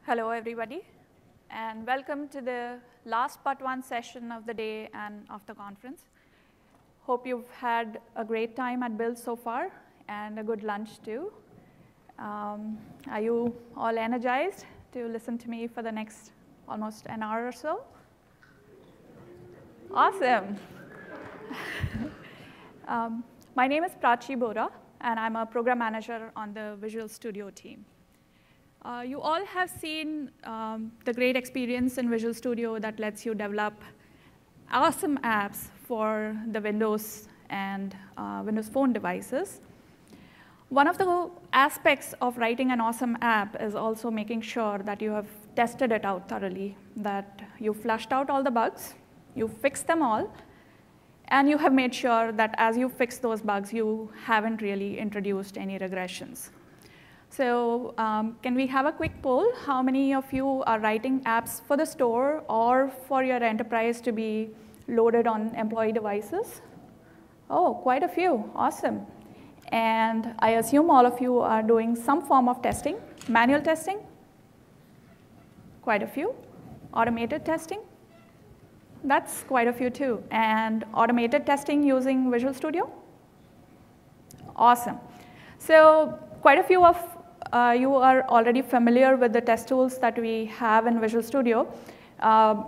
Hello, everybody, and welcome to the last but one session of the day and of the conference. Hope you've had a great time at Build so far and a good lunch too. Are you all energized to listen to me for the next almost an hour or so? Awesome. My name is Prachi Bora, and I'm a program manager on the Visual Studio team. You all have seen the great experience in Visual Studio that lets you develop awesome apps for the Windows and Windows Phone devices. One of the aspects of writing an awesome app is also making sure that you have tested it out thoroughly, that you flushed out all the bugs, you fixed them all, and you have made sure that as you fix those bugs, you haven't really introduced any regressions. So can we have a quick poll? How many of you are writing apps for the store or for your enterprise to be loaded on employee devices? Oh, quite a few. Awesome. And I assume all of you are doing some form of testing. Manual testing? Quite a few. Automated testing? That's quite a few too. And automated testing using Visual Studio? Awesome. So quite a few of you are already familiar with the test tools that we have in Visual Studio.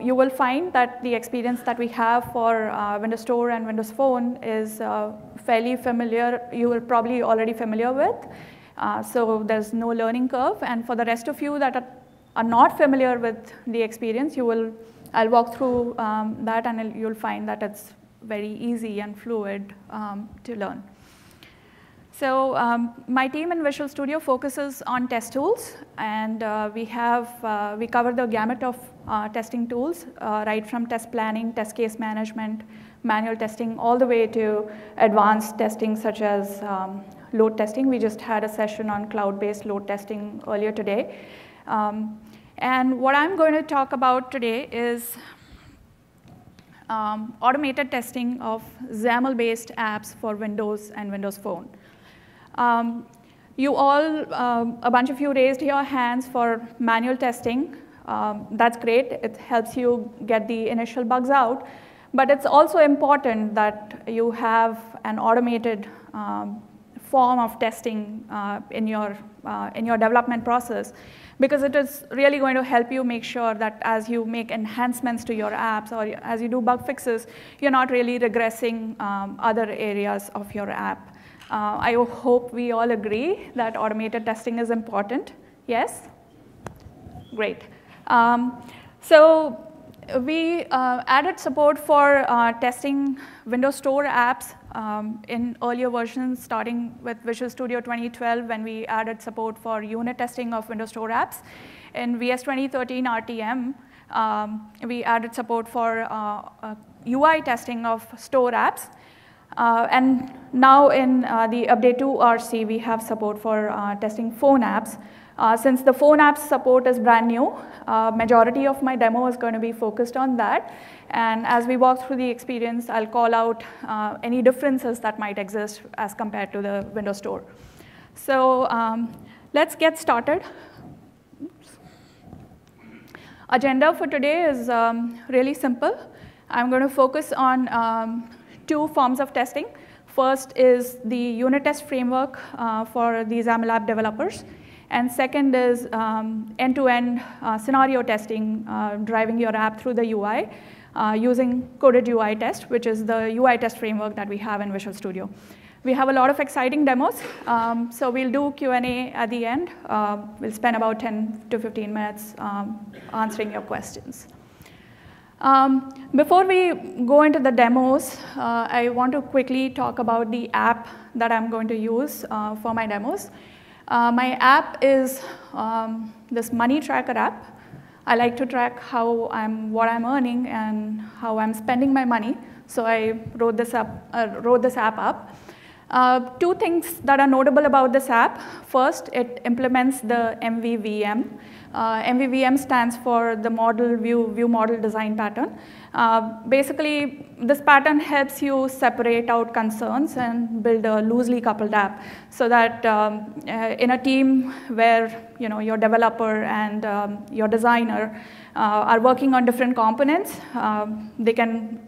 You will find that the experience that we have for Windows Store and Windows Phone is fairly familiar. You are probably already familiar with. So there's no learning curve. And for the rest of you that are not familiar with the experience, I'll walk through that, and you'll find that it's very easy and fluid to learn. So my team in Visual Studio focuses on test tools, and we cover the gamut of testing tools, right from test planning, test case management, manual testing, all the way to advanced testing such as load testing. We just had a session on cloud-based load testing earlier today. And what I'm going to talk about today is automated testing of XAML-based apps for Windows and Windows Phone. You all, a bunch of you raised your hands for manual testing. That's great. It helps you get the initial bugs out. But it's also important that you have an automated form of testing in your development process, because it is really going to help you make sure that as you make enhancements to your apps or as you do bug fixes, you're not really regressing other areas of your app. I hope we all agree that automated testing is important. Yes? Great. So we added support for testing Windows Store apps in earlier versions, starting with Visual Studio 2012, when we added support for unit testing of Windows Store apps. In VS 2013 RTM, we added support for UI testing of store apps. And now in the Update 2 RC, we have support for testing phone apps. Since the phone apps support is brand new, majority of my demo is going to be focused on that. And as we walk through the experience, I'll call out any differences that might exist as compared to the Windows Store. So let's get started. Oops. Agenda for today is really simple. I'm going to focus on two forms of testing. First is the unit test framework for the XAML app developers. And second is end-to-end scenario testing, driving your app through the UI using coded UI test, which is the UI test framework that we have in Visual Studio. We have a lot of exciting demos, so we'll do Q&A at the end. We'll spend about 10 to 15 minutes answering your questions. Before we go into the demos, I want to quickly talk about the app that I'm going to use for my demos. My app is this money tracker app. I like to track what I'm earning and how I'm spending my money, so I wrote this app up. Two things that are notable about this app. First, it implements the MVVM. MVVM stands for the model view model design pattern. Basically, this pattern helps you separate out concerns and build a loosely coupled app, so that in a team where your developer and your designer are working on different components, they can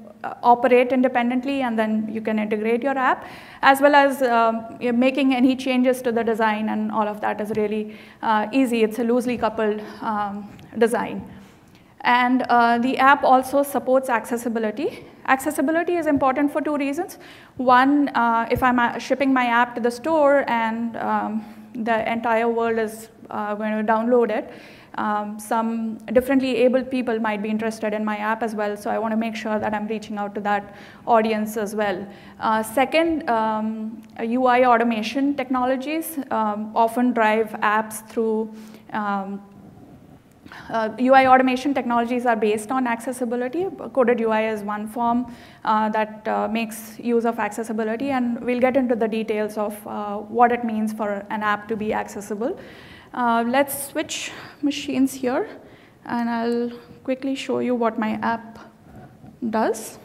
operate independently, and then you can integrate your app, as well as making any changes to the design, and all of that is really easy. It's a loosely coupled design. And the app also supports accessibility. Accessibility is important for two reasons. One, if I'm shipping my app to the store and the entire world is going to download it, some differently abled people might be interested in my app as well, so I want to make sure that I'm reaching out to that audience as well. Second, UI automation technologies often drive apps through UI automation technologies are based on accessibility. Coded UI is one form that makes use of accessibility, and we'll get into the details of what it means for an app to be accessible. Let's switch machines here, and I'll quickly show you what my app does.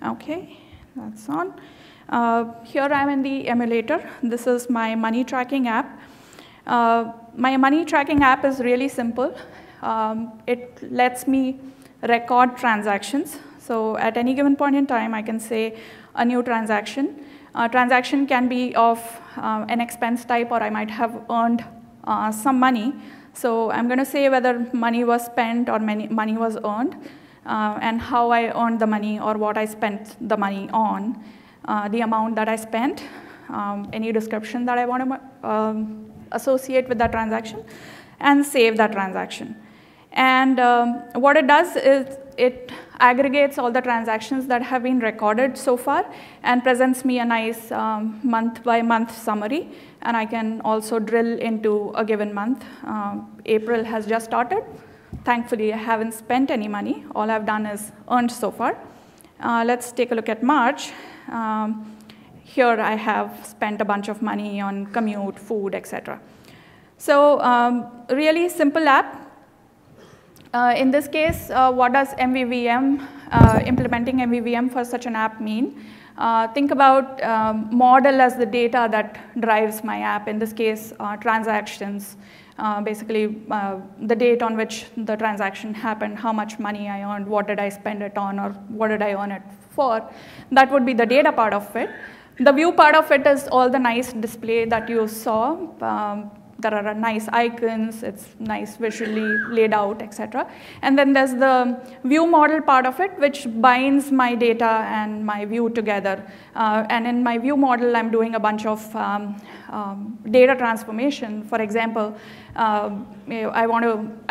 Okay, that's on. Here I'm in the emulator. This is my money tracking app. My money tracking app is really simple. It lets me record transactions. So at any given point in time, I can say a new transaction. Transaction can be of an expense type, or I might have earned some money. So I'm going to say whether money was spent or money was earned, and how I earned the money or what I spent the money on, the amount that I spent, any description that I want to associate with that transaction, and save that transaction. And what it does is it aggregates all the transactions that have been recorded so far and presents me a nice month-by-month summary. And I can also drill into a given month. April has just started. Thankfully, I haven't spent any money. All I've done is earned so far. Let's take a look at March. Here I have spent a bunch of money on commute, food, etc. So really simple app. In this case, what does MVVM, implementing MVVM for such an app mean? Think about model as the data that drives my app. In this case, transactions, basically the date on which the transaction happened, how much money I earned, what did I spend it on, or what did I earn it for. That would be the data part of it. The view part of it is all the nice display that you saw. There are nice icons, it's nice visually laid out, etc. And then there's the view model part of it, which binds my data and my view together. And in my view model, I'm doing a bunch of data transformation. For example, I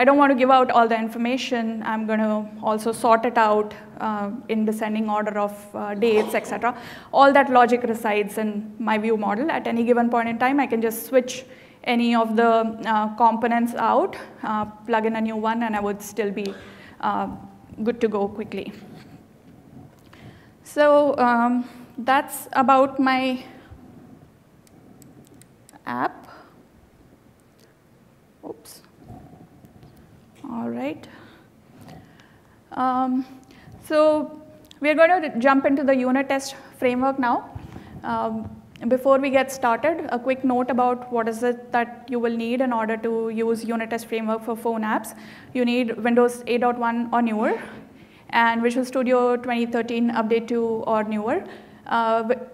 don't want to give out all the information. I'm going to also sort it out in descending order of dates, etc. All that logic resides in my view model. At any given point in time, I can just switch any of the components out, plug in a new one, and I would still be good to go quickly. So that's about my app. Oops. All right. So we're going to jump into the unit test framework now. Before we get started, a quick note about what is it that you will need in order to use unit test framework for phone apps. You need Windows 8.1 or newer, and Visual Studio 2013 Update 2 or newer.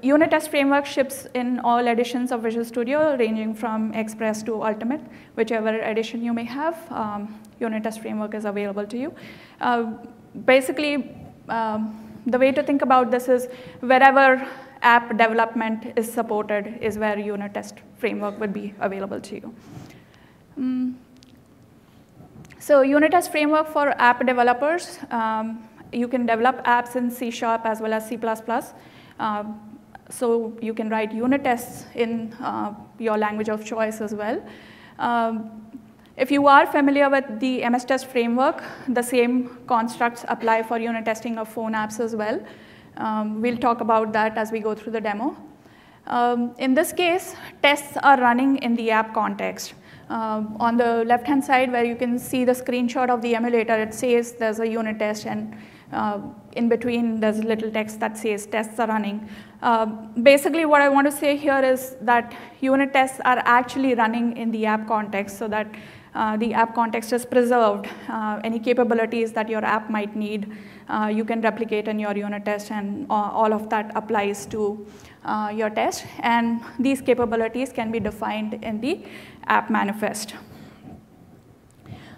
Unit test framework ships in all editions of Visual Studio, ranging from Express to Ultimate. Whichever edition you may have, unit test framework is available to you. Basically, the way to think about this is wherever app development is supported is where unit test framework would be available to you. So unit test framework for app developers, you can develop apps in C# as well as C++. So you can write unit tests in your language of choice as well. If you are familiar with the MS Test framework, the same constructs apply for unit testing of phone apps as well. We'll talk about that as we go through the demo. In this case, tests are running in the app context. On the left-hand side, where you can see the screenshot of the emulator, it says there's a unit test, and in between there's a little text that says tests are running. Basically, what I want to say here is that unit tests are actually running in the app context, so that the app context is preserved. Any capabilities that your app might need, you can replicate in your unit test, and all of that applies to your test. And these capabilities can be defined in the app manifest.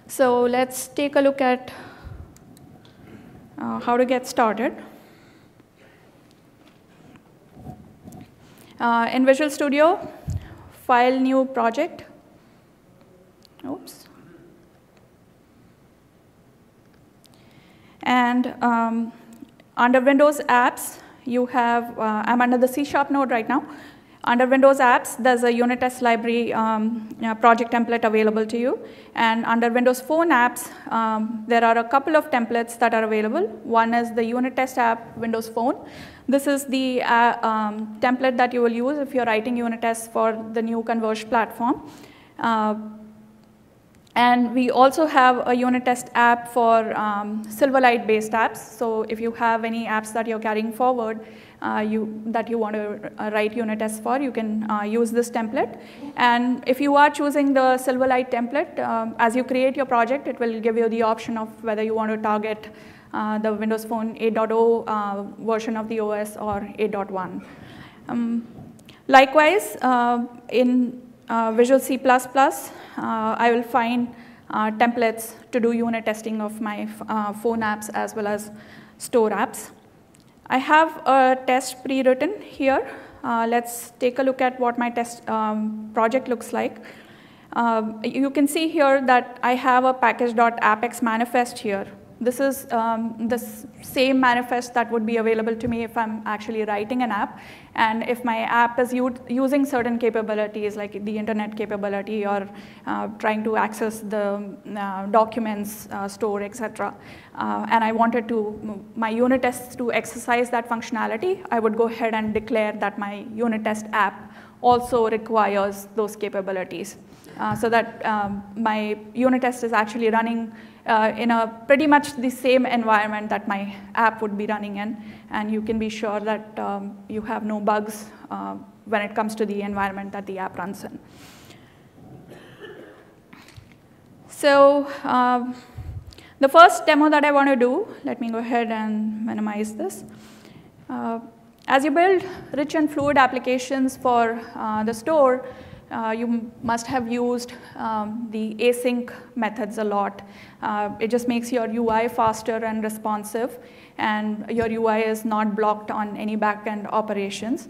So let's take a look at how to get started. In Visual Studio, File, New Project. Oops. And under Windows Apps, you have, I'm under the C# node right now. Under Windows Apps, there's a unit test library project template available to you. And under Windows Phone Apps, there are a couple of templates that are available. One is the unit test app, Windows Phone. This is the template that you will use if you're writing unit tests for the new Converge platform. And we also have a unit test app for Silverlight-based apps. So if you have any apps that you're carrying forward that you want to write unit tests for, you can use this template. And if you are choosing the Silverlight template, as you create your project, it will give you the option of whether you want to target the Windows Phone 8.0 version of the OS or 8.1. Likewise, in Visual C++, I will find templates to do unit testing of my phone apps as well as store apps. I have a test pre-written here. Let's take a look at what my test project looks like. You can see here that I have a package.appx manifest here. This is the same manifest that would be available to me if I'm actually writing an app. And if my app is using certain capabilities, like the internet capability or trying to access the documents store, etc., and I wanted my unit tests to exercise that functionality, I would go ahead and declare that my unit test app also requires those capabilities. So that my unit test is actually running in a pretty much the same environment that my app would be running in, and you can be sure that you have no bugs when it comes to the environment that the app runs in. So the first demo that I want to do, let me go ahead and minimize this. As you build rich and fluid applications for the store, you must have used the async methods a lot. It just makes your UI faster and responsive, and your UI is not blocked on any backend operations.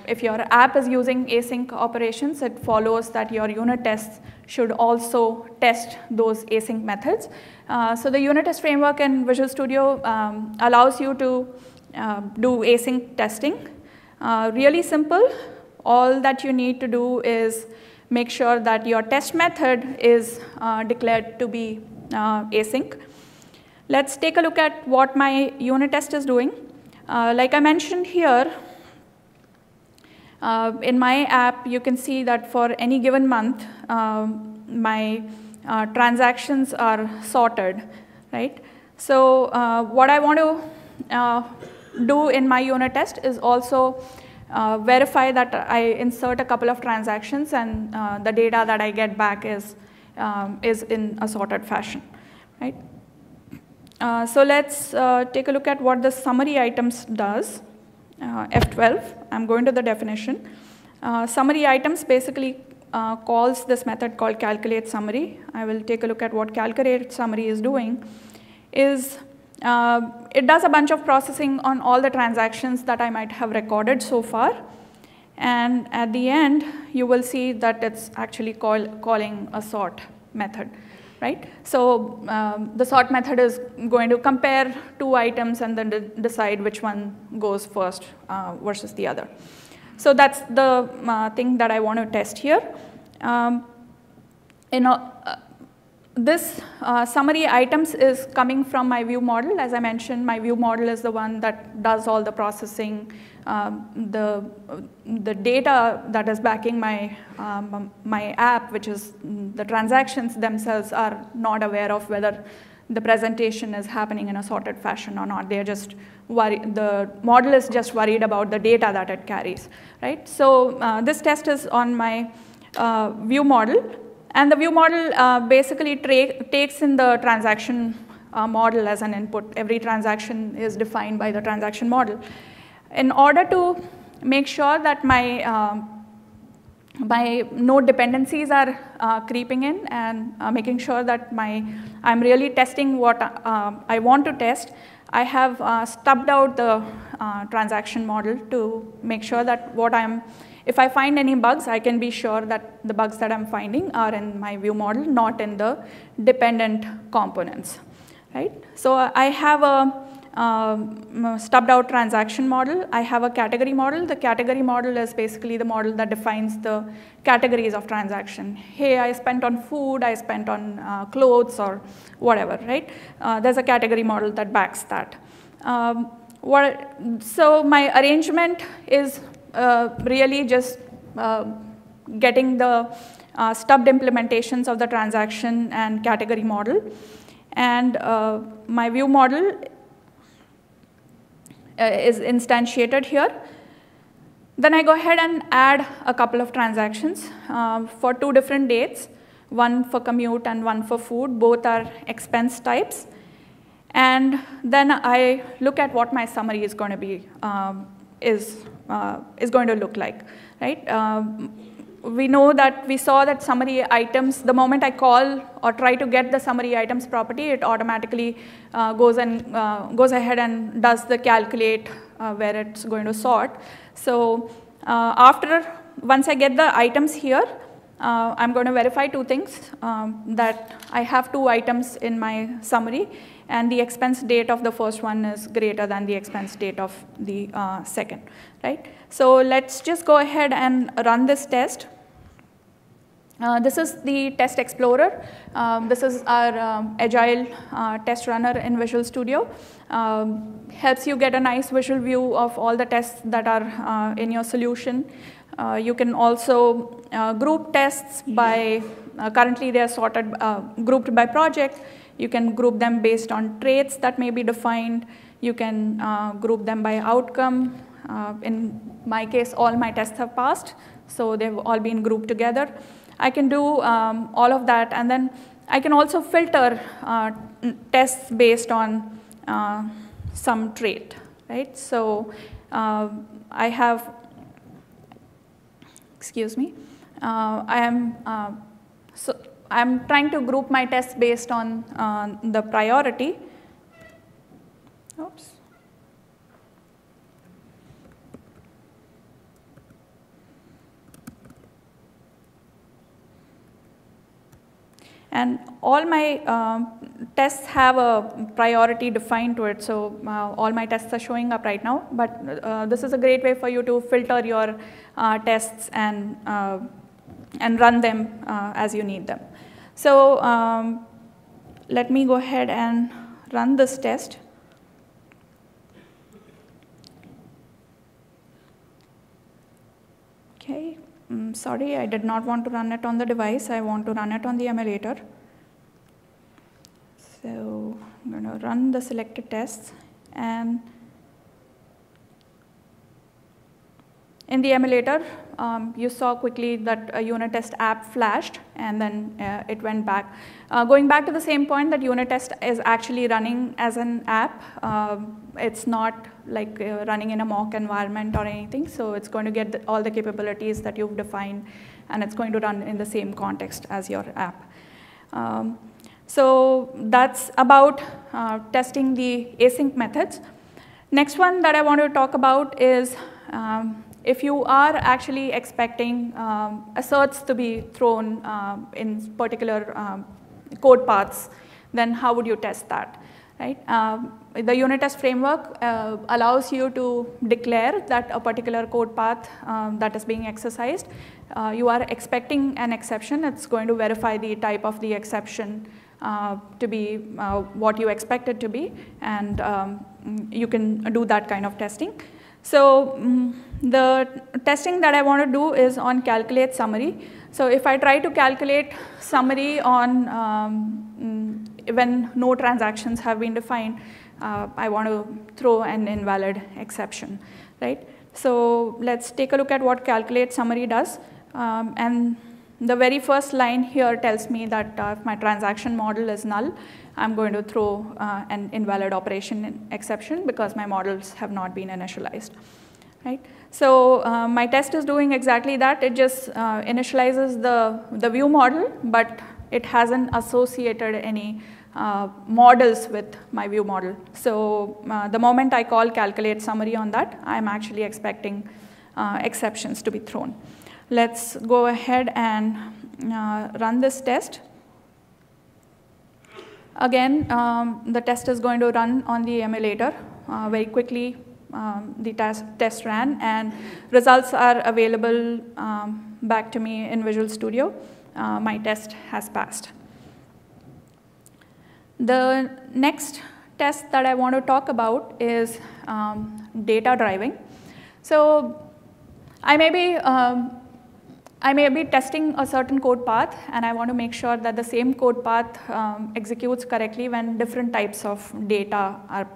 If your app is using async operations, it follows that your unit tests should also test those async methods. So the unit test framework in Visual Studio allows you to do async testing. Really simple. All that you need to do is make sure that your test method is declared to be async. Let's take a look at what my unit test is doing. Like I mentioned here, in my app, you can see that for any given month, my transactions are sorted, right? So what I want to do in my unit test is also verify that I insert a couple of transactions and the data that I get back is in a sorted fashion, right? So let's take a look at what the summary items does. F12, I'm going to the definition. Summary items basically calls this method called calculate summary. I will take a look at what calculate summary is doing. It does a bunch of processing on all the transactions that I might have recorded so far. And at the end, you will see that it's actually calling a sort method, right? So the sort method is going to compare two items and then decide which one goes first versus the other. So that's the thing that I want to test here. this summary items is coming from my view model. As I mentioned, my view model is the one that does all the processing, the data that is backing my, my app, which is the transactions themselves are not aware of whether the presentation is happening in a sorted fashion or not. They're just worried, the model is just worried about the data that it carries, right? So this test is on my view model. And the view model basically takes in the transaction model as an input. Every transaction is defined by the transaction model. In order to make sure that my node dependencies are creeping in and making sure that I'm really testing what I want to test, I have stubbed out the transaction model to make sure that if I find any bugs, I can be sure that the bugs that I'm finding are in my view model, not in the dependent components, right? So I have a stubbed out transaction model. I have a category model. The category model is basically the model that defines the categories of transaction. Hey, I spent on food, I spent on clothes or whatever, right? There's a category model that backs that. So my arrangement is really just getting the stubbed implementations of the transaction and category model. And my view model is instantiated here. Then I go ahead and add a couple of transactions for 2 different dates, one for commute and one for food. Both are expense types. And then I look at what my summary is going to be, is going to look like, right? We know that we saw that summary items, the moment I call or try to get the summary items property, it automatically goes ahead and does the calculate where it's going to sort. So once I get the items here, I'm going to verify 2 things, that I have 2 items in my summary, and the expense date of the first one is greater than the expense date of the second, right? So let's just go ahead and run this test. This is the test explorer. This is our agile test runner in Visual Studio. Helps you get a nice visual view of all the tests that are in your solution. You can also group tests by, currently they are sorted, grouped by project. You can group them based on traits that may be defined. You can group them by outcome. In my case, all my tests have passed, so they've all been grouped together. I can do all of that, and then I can also filter tests based on some trait, right? So I have, excuse me, I'm trying to group my tests based on the priority. Oops. And all my tests have a priority defined to it, so all my tests are showing up right now. But this is a great way for you to filter your tests and run them as you need them. So let me go ahead and run this test. Okay. Sorry, I did not want to run it on the device. I want to run it on the emulator. So I'm going to run the selected tests, and in the emulator, you saw quickly that a unit test app flashed, and then it went back. Going back to the same point, that unit test is actually running as an app. It's not like running in a mock environment or anything, so it's going to get all the capabilities that you've defined, and it's going to run in the same context as your app. So that's about testing the async methods. Next one that I want to talk about is if you are actually expecting asserts to be thrown in particular code paths, then how would you test that, right? The unit test framework allows you to declare that a particular code path that is being exercised, you are expecting an exception. It's going to verify the type of the exception to be what you expect it to be, and you can do that kind of testing. So the testing that I want to do is on calculate summary. So if I try to calculate summary on when no transactions have been defined, I want to throw an invalid exception, right? So let's take a look at what calculate summary does. And the very first line here tells me that if my transaction model is null, I'm going to throw an invalid operation exception because my models have not been initialized, right? So my test is doing exactly that. It just initializes the view model, but it hasn't associated any models with my view model. So the moment I call calculate summary on that, I'm actually expecting exceptions to be thrown. Let's go ahead and run this test. Again, the test is going to run on the emulator. Very quickly, the test ran, and results are available back to me in Visual Studio. My test has passed. The next test that I want to talk about is data driving. So I may be testing a certain code path, and I want to make sure that the same code path executes correctly when different types of data are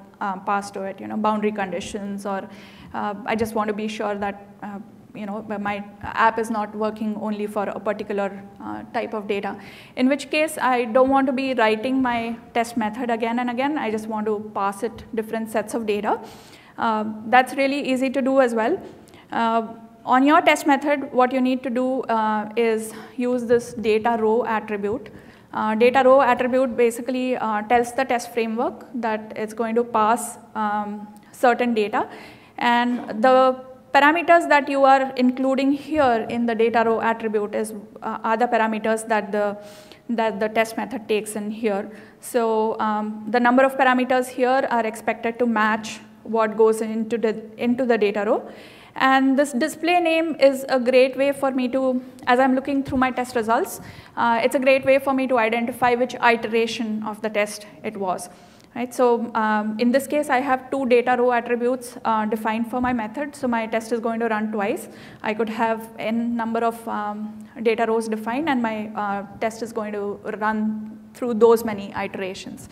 passed to it, boundary conditions, or I just want to be sure that my app is not working only for a particular type of data. In which case, I don't want to be writing my test method again and again. I just want to pass it different sets of data. That's really easy to do as well. On your test method, what you need to do is use this data row attribute. Data row attribute basically tells the test framework that it's going to pass certain data, and the parameters that you are including here in the data row attribute are the parameters that the test method takes in here. So the number of parameters here are expected to match what goes into the data row. And this display name is a great way for me to, as I'm looking through my test results, it's a great way for me to identify which iteration of the test it was. Right? So in this case, I have two data row attributes defined for my method. So my test is going to run twice. I could have n number of data rows defined, and my test is going to run through those many iterations.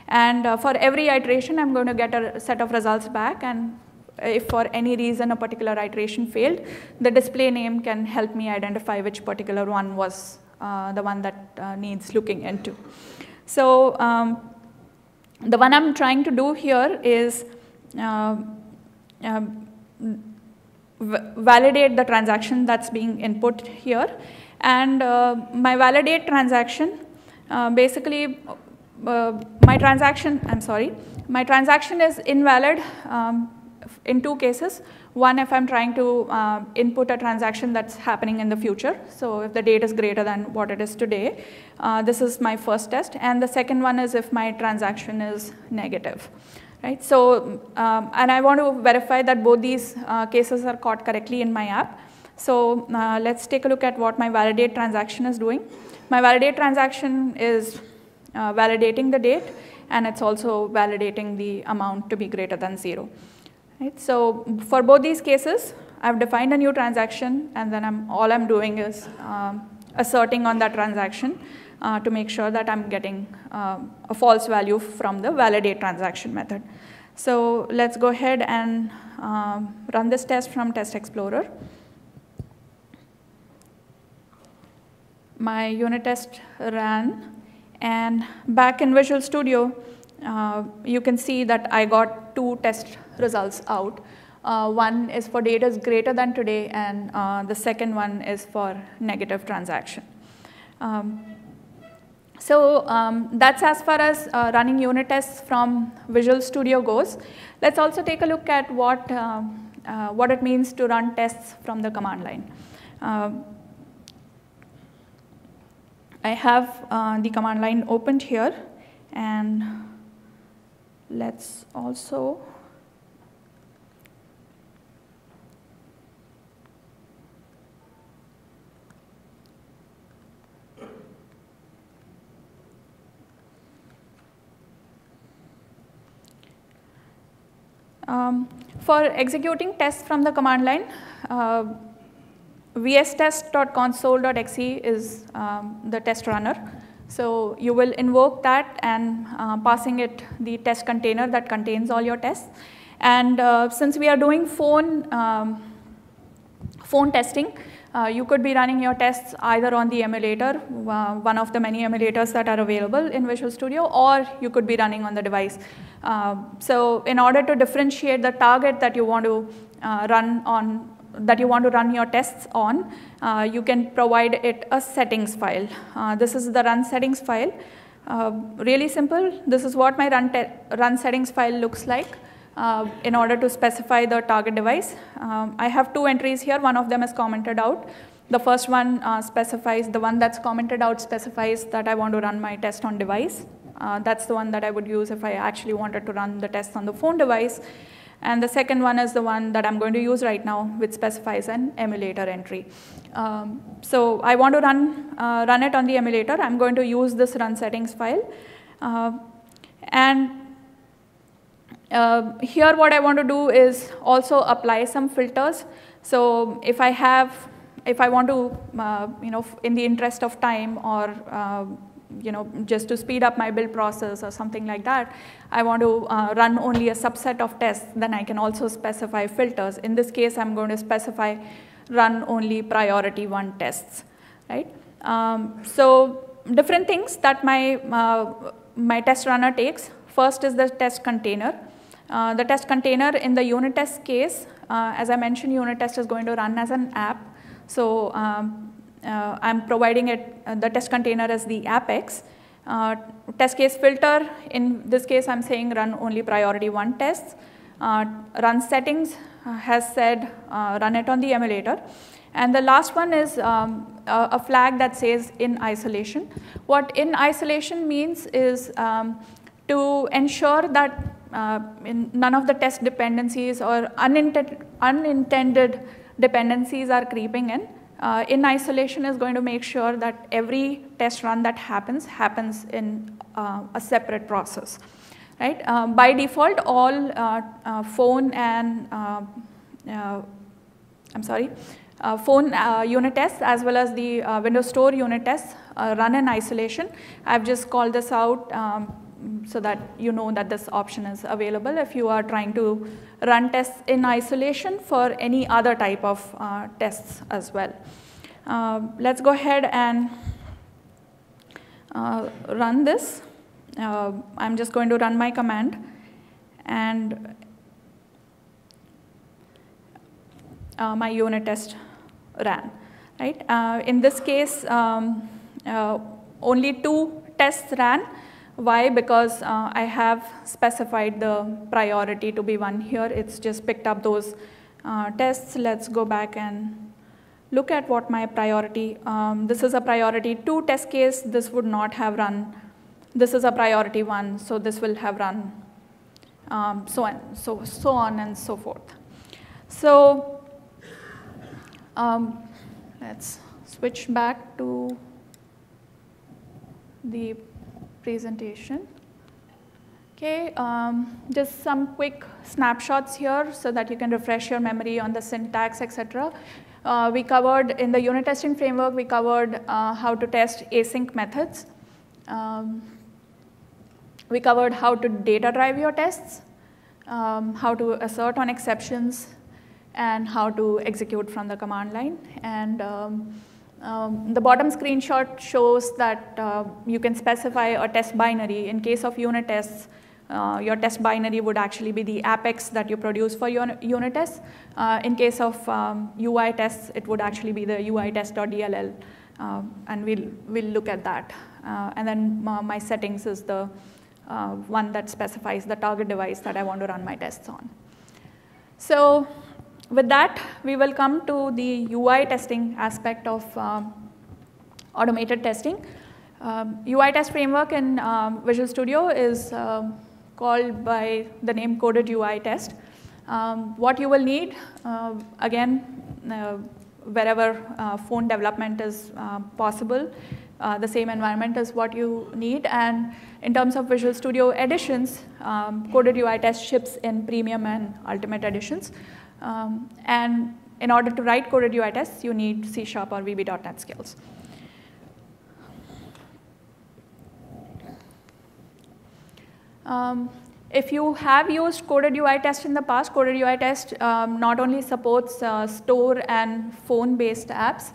And for every iteration, I'm going to get a set of results back. And if for any reason a particular iteration failed, the display name can help me identify which particular one was the one that needs looking into. So the one I'm trying to do here is validate the transaction that's being input here. And my validate transaction, basically my transaction is invalid in two cases. One, if I'm trying to input a transaction that's happening in the future. So if the date is greater than what it is today, this is my first test. And the second one is if my transaction is negative. Right? So, and I want to verify that both these cases are caught correctly in my app. So let's take a look at what my validate transaction is doing. My validate transaction is validating the date, and it's also validating the amount to be greater than 0. Right? So for both these cases, I've defined a new transaction, and then all I'm doing is asserting on that transaction to make sure that I'm getting a false value from the validate transaction method. So let's go ahead and run this test from Test Explorer. My unit test ran, and back in Visual Studio, you can see that I got two test results out. One is for data is greater than today, and the second one is for negative transaction. So that's as far as running unit tests from Visual Studio goes. Let's also take a look at what it means to run tests from the command line. I have the command line opened here, and let's also For executing tests from the command line, vstest.console.exe is the test runner. So you will invoke that and passing it the test container that contains all your tests. And since we are doing phone testing, you could be running your tests either on the emulator, one of the many emulators that are available in Visual Studio, or you could be running on the device. So in order to differentiate the target that you want to run your tests on, you can provide it a settings file. This is the run settings file. Really simple. This is what my run settings file looks like. In order to specify the target device. I have two entries here. One of them is commented out. The first one specifies, the one that's commented out specifies that I want to run my test on device. That's the one that I would use if I actually wanted to run the test on the phone device. And the second one is the one that I'm going to use right now, which specifies an emulator entry. So I want to run it on the emulator. I'm going to use this run settings file. Here what I want to do is also apply some filters. So if I want to, in the interest of time or just to speed up my build process or something like that, I want to run only a subset of tests, then I can also specify filters. In this case, I'm going to specify run only priority 1 tests, right? So different things that my test runner takes. First is the test container. The test container in the unit test case, as I mentioned, unit test is going to run as an app. So I'm providing it the test container as the apex. Test case filter, in this case I'm saying run only priority 1 tests. Run settings has said run it on the emulator. And the last one is a flag that says in isolation. What in isolation means is to ensure that none of the test dependencies or unintended dependencies are creeping in. In isolation is going to make sure that every test run that happens in a separate process, right? By default, all phone unit tests as well as the Windows Store unit tests run in isolation. I've just called this out so that you know that this option is available if you are trying to run tests in isolation for any other type of tests as well. Let's go ahead and run this. I'm just going to run my command, and my unit test ran. Right? In this case, only 2 tests ran. Why? Because I have specified the priority to be 1 here. It's just picked up those tests. Let's go back and look at what my priority, this is a priority 2 test case. This would not have run. This is a priority 1, so this will have run, so on and so forth. So let's switch back to the presentation. Okay, just some quick snapshots here so that you can refresh your memory on the syntax, etc. We covered in the unit testing framework, we covered how to test async methods. We covered how to data drive your tests, how to assert on exceptions, and how to execute from the command line. And the bottom screenshot shows that you can specify a test binary. In case of unit tests, your test binary would actually be the apex that you produce for your unit tests. In case of UI tests, it would actually be the UI test.dll, and we'll look at that. And then my settings is the one that specifies the target device that I want to run my tests on. So with that, we will come to the UI testing aspect of automated testing. UI test framework in Visual Studio is called by the name coded UI test. What you will need, again, wherever phone development is possible, the same environment is what you need. And in terms of Visual Studio editions, Coded UI Test ships in Premium and Ultimate editions. And in order to write Coded UI tests, you need C# or VB.NET skills. If you have used Coded UI Test in the past, Coded UI Test not only supports store and phone-based apps,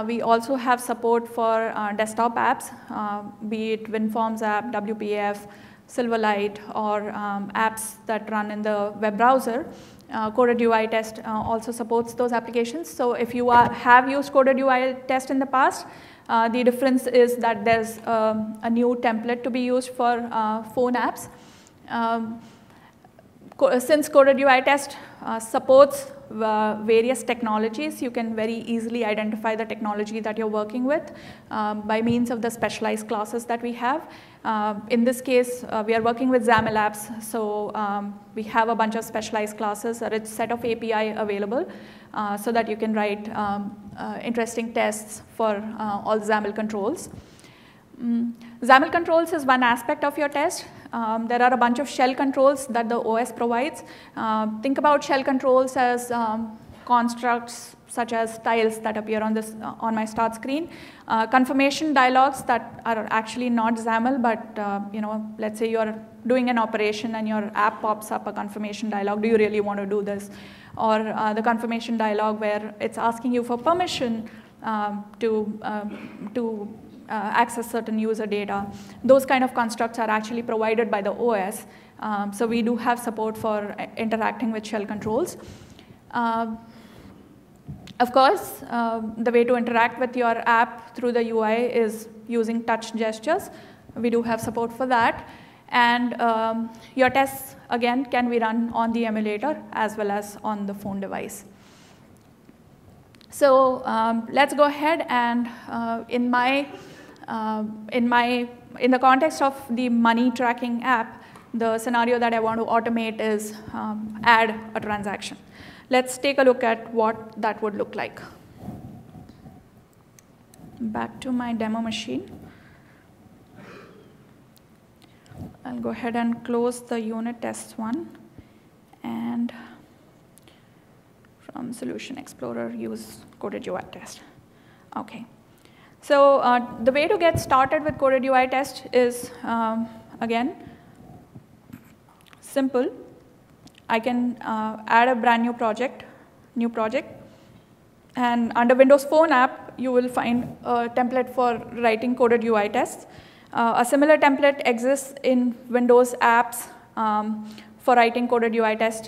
we also have support for desktop apps, be it WinForms app, WPF, Silverlight, or apps that run in the web browser. Coded UI Test also supports those applications. So if you have used Coded UI Test in the past, the difference is that there's a new template to be used for phone apps. Since Coded UI Test supports various technologies, you can very easily identify the technology that you're working with by means of the specialized classes that we have. In this case, we are working with XAML apps, so we have a bunch of specialized classes, a rich set of API available, so that you can write interesting tests for all XAML controls. XAML controls is one aspect of your test. There are a bunch of shell controls that the OS provides. Think about shell controls as constructs such as tiles that appear on this on my start screen. Confirmation dialogues that are actually not XAML, but let's say you're doing an operation and your app pops up a confirmation dialog. Do you really want to do this? Or the confirmation dialog where it's asking you for permission to access certain user data. Those kind of constructs are actually provided by the OS. So we do have support for interacting with shell controls. Of course, the way to interact with your app through the UI is using touch gestures. We do have support for that. And your tests, again, can be run on the emulator as well as on the phone device. So let's go ahead and in the context of the money tracking app, the scenario that I want to automate is add a transaction. Let's take a look at what that would look like. Back to my demo machine. I'll go ahead and close the unit tests one, and from Solution Explorer, use Coded UI Test. Okay. So the way to get started with Coded UI Test is, again, simple. I can add a brand new project, and under Windows Phone app, you will find a template for writing Coded UI tests. A similar template exists in Windows apps for writing Coded UI tests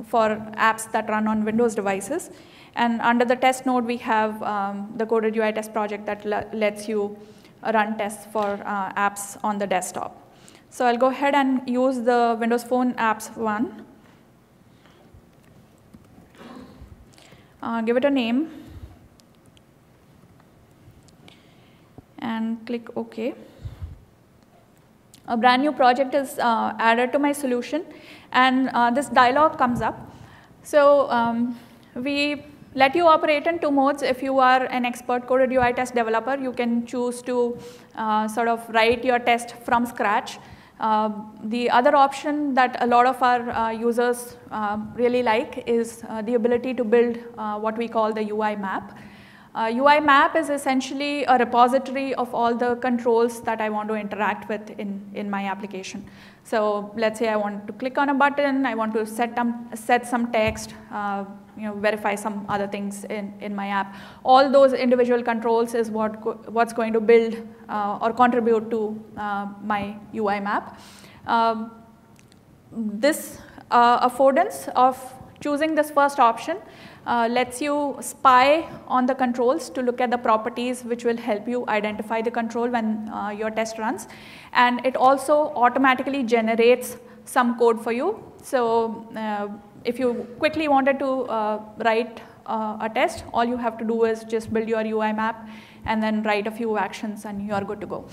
for apps that run on Windows devices. And under the test node, we have the Coded UI test project that lets you run tests for apps on the desktop. So I'll go ahead and use the Windows Phone apps one. Give it a name, and click OK. A brand new project is added to my solution, and this dialog comes up. So we let you operate in two modes. If you are an expert Coded UI test developer, you can choose to sort of write your test from scratch. The other option that a lot of our users really like is the ability to build what we call the UI map. UI map is essentially a repository of all the controls that I want to interact with in my application. So let's say I want to click on a button, I want to set some text, verify some other things in my app. All those individual controls is what's going to build or contribute to my UI map. This affordance of choosing this first option lets you spy on the controls to look at the properties which will help you identify the control when your test runs. And it also automatically generates some code for you. So if you quickly wanted to write a test, all you have to do is just build your UI map and then write a few actions and you're good to go.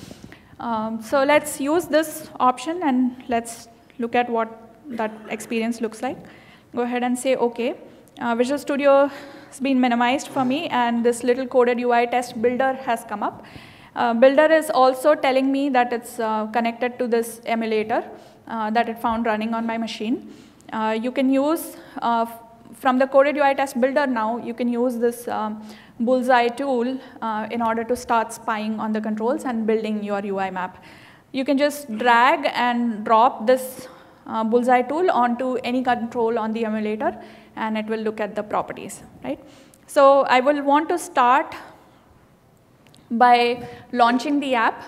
So let's use this option and let's look at what that experience looks like. Go ahead and say OK. Visual Studio has been minimized for me, and this little Coded UI test builder has come up. Builder is also telling me that it's connected to this emulator that it found running on my machine. You can use, from the coded UI test builder now, you can use this bullseye tool in order to start spying on the controls and building your UI map. You can just drag and drop this bullseye tool onto any control on the emulator, and it will look at the properties, right? So I will want to start by launching the app.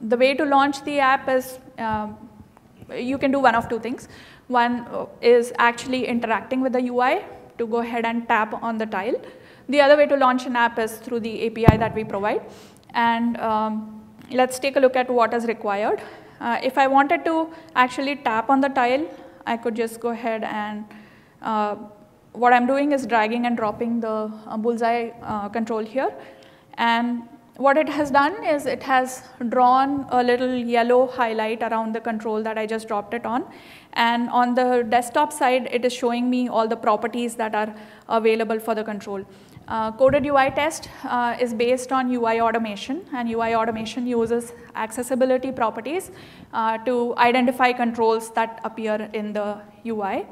The way to launch the app is, you can do one of two things. One is actually interacting with the UI to go ahead and tap on the tile. The other way to launch an app is through the API that we provide. And let's take a look at what is required. If I wanted to actually tap on the tile, I could just go ahead and what I'm doing is dragging and dropping the bullseye control here. And what it has done is it has drawn a little yellow highlight around the control that I just dropped it on. And on the desktop side, it is showing me all the properties that are available for the control. Coded UI test is based on UI automation, and UI automation uses accessibility properties to identify controls that appear in the UI.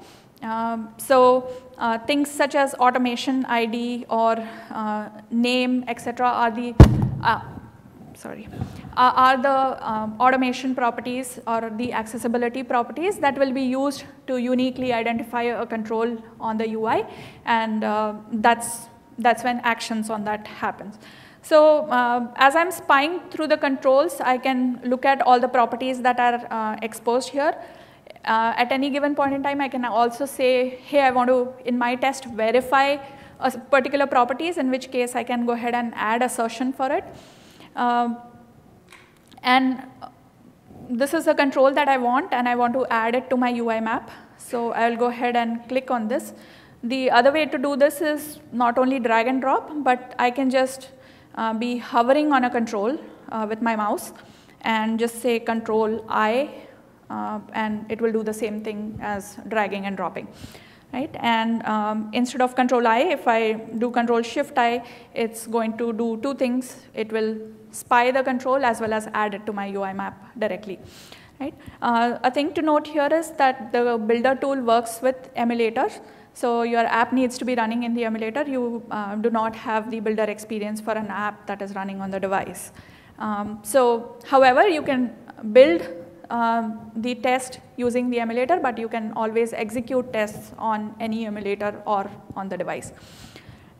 Things such as automation ID or name, etc., are the automation properties or the accessibility properties that will be used to uniquely identify a control on the UI, and that's when actions on that happens. So as I'm spying through the controls, I can look at all the properties that are exposed here. At any given point in time, I can also say, hey, I want to, in my test, verify a particular properties, in which case I can go ahead and add assertion for it. And this is a control that I want, and I want to add it to my UI map. So I will go ahead and click on this. The other way to do this is not only drag and drop, but I can just be hovering on a control with my mouse and just say Control I, and it will do the same thing as dragging and dropping, right? And instead of Control I, if I do Control Shift I, it's going to do two things. It will spy the control as well as add it to my UI map directly, right? A thing to note here is that the builder tool works with emulators. So your app needs to be running in the emulator. You do not have the builder experience for an app that is running on the device. However, you can build the test using the emulator, but you can always execute tests on any emulator or on the device.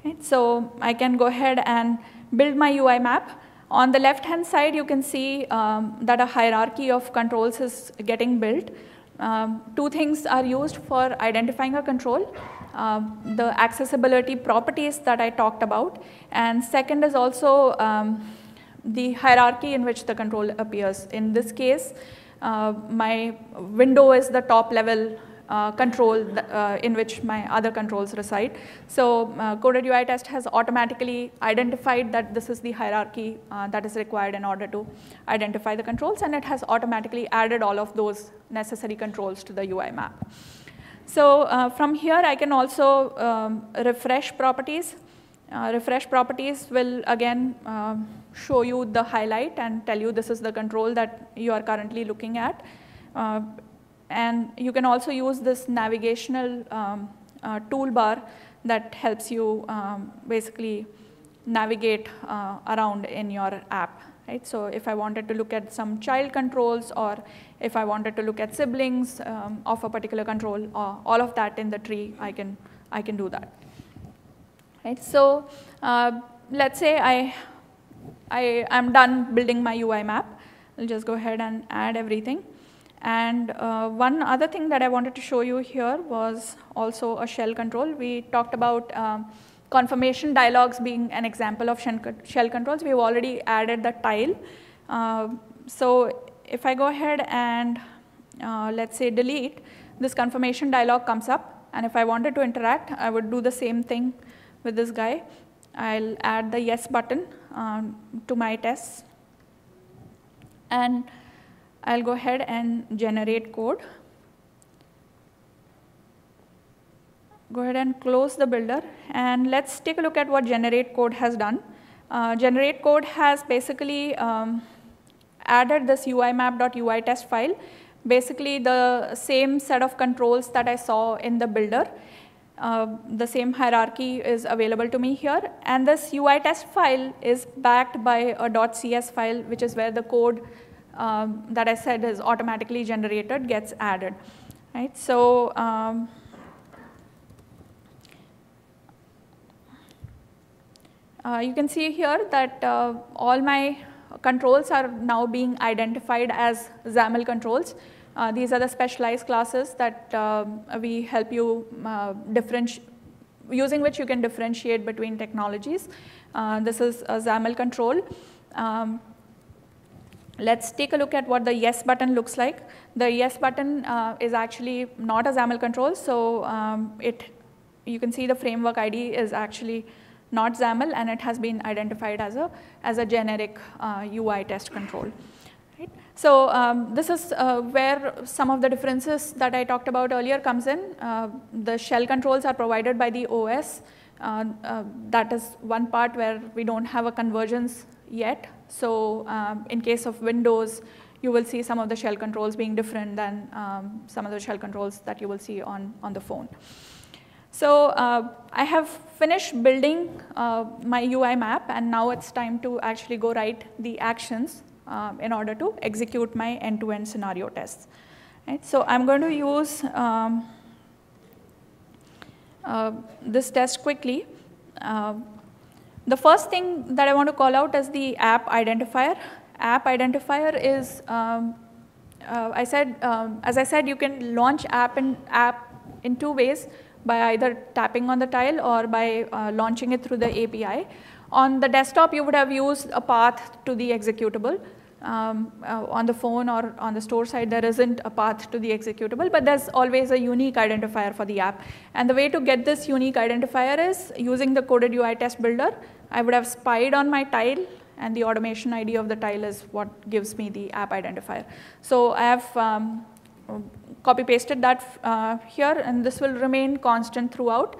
Right? So I can go ahead and build my UI map. On the left-hand side, you can see that a hierarchy of controls is getting built. Two things are used for identifying a control. The accessibility properties that I talked about, and second is also the hierarchy in which the control appears. In this case, my window is the top level control in which my other controls reside. So coded UI test has automatically identified that this is the hierarchy that is required in order to identify the controls, and it has automatically added all of those necessary controls to the UI map. So from here, I can also refresh properties. Refresh properties will again show you the highlight and tell you this is the control that you are currently looking at. And you can also use this navigational toolbar that helps you basically navigate around in your app. Right? So if I wanted to look at some child controls, or if I wanted to look at siblings of a particular control, all of that in the tree, I can do that. Right? So let's say I'm done building my UI map. I'll just go ahead and add everything. And one other thing that I wanted to show you here was also a shell control. We talked about confirmation dialogues being an example of shell controls. We've already added the tile. So if I go ahead and let's say delete, this confirmation dialog comes up. And if I wanted to interact, I would do the same thing with this guy. I'll add the yes button to my tests. And I'll go ahead and generate code. Go ahead and close the builder, and let's take a look at what generate code has done. Generate code has basically added this UIMap.UI test file, basically the same set of controls that I saw in the builder. The same hierarchy is available to me here, and this UI test file is backed by a .cs file, which is where the code that I said is automatically generated gets added. Right? So you can see here that all my controls are now being identified as XAML controls. These are the specialized classes that we help you using which you can differentiate between technologies. This is a XAML control. Let's take a look at what the yes button looks like. The yes button is actually not a XAML control, so you can see the framework ID is actually not XAML, and it has been identified as a generic UI test control. Right? So this is where some of the differences that I talked about earlier comes in. The shell controls are provided by the OS. That is one part where we don't have a convergence yet. So in case of Windows, you will see some of the shell controls being different than some of the shell controls that you will see on the phone. So I have finished building my UI map, and now it's time to actually go write the actions in order to execute my end-to-end scenario tests. Right? So I'm going to use this test quickly. The first thing that I want to call out is the app identifier. App identifier is, as I said, you can launch app in two ways, by either tapping on the tile or by launching it through the API. On the desktop, you would have used a path to the executable. On the phone or on the store side, there isn't a path to the executable, but there's always a unique identifier for the app. And the way to get this unique identifier is using the coded UI test builder. I would have spied on my tile, and the automation ID of the tile is what gives me the app identifier. So I have copy pasted that here, and this will remain constant throughout,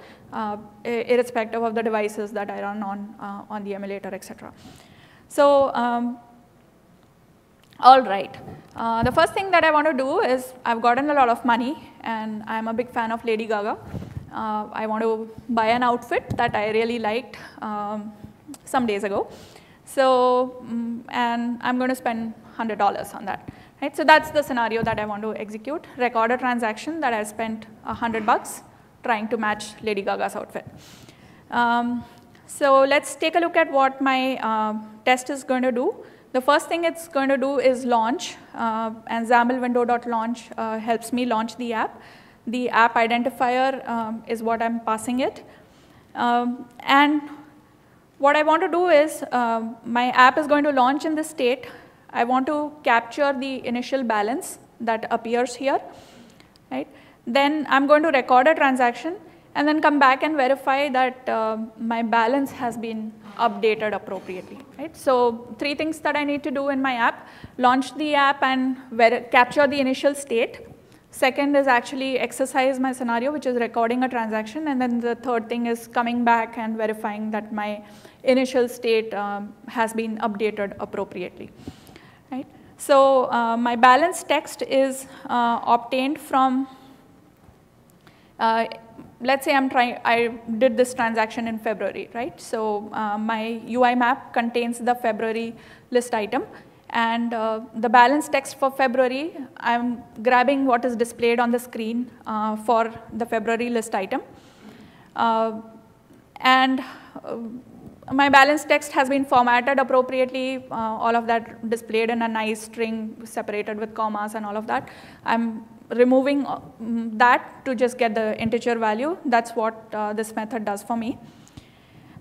irrespective of the devices that I run on the emulator, etc. So all right, the first thing that I want to do is, I've gotten a lot of money, and I'm a big fan of Lady Gaga. I want to buy an outfit that I really liked some days ago. So, and I'm going to spend $100 on that. Right? So that's the scenario that I want to execute. Record a transaction that I spent $100 trying to match Lady Gaga's outfit. So let's take a look at what my test is going to do. The first thing it's going to do is launch, and XAML window.launch helps me launch the app. The app identifier is what I'm passing it. And what I want to do is, my app is going to launch in this state. I want to capture the initial balance that appears here. Right? Then I'm going to record a transaction, and then come back and verify that my balance has been updated appropriately. Right? So 3 things that I need to do in my app: launch the app and capture the initial state. Second is actually exercise my scenario, which is recording a transaction. And then the third thing is coming back and verifying that my initial state has been updated appropriately. Right? So my balance text is obtained from, let's say I did this transaction in February, right? So my UI map contains the February list item, and the balance text for February, I'm grabbing what is displayed on the screen for the February list item. And my balance text has been formatted appropriately, all of that displayed in a nice string separated with commas and all of that. I'm removing that to just get the integer value. That's what this method does for me.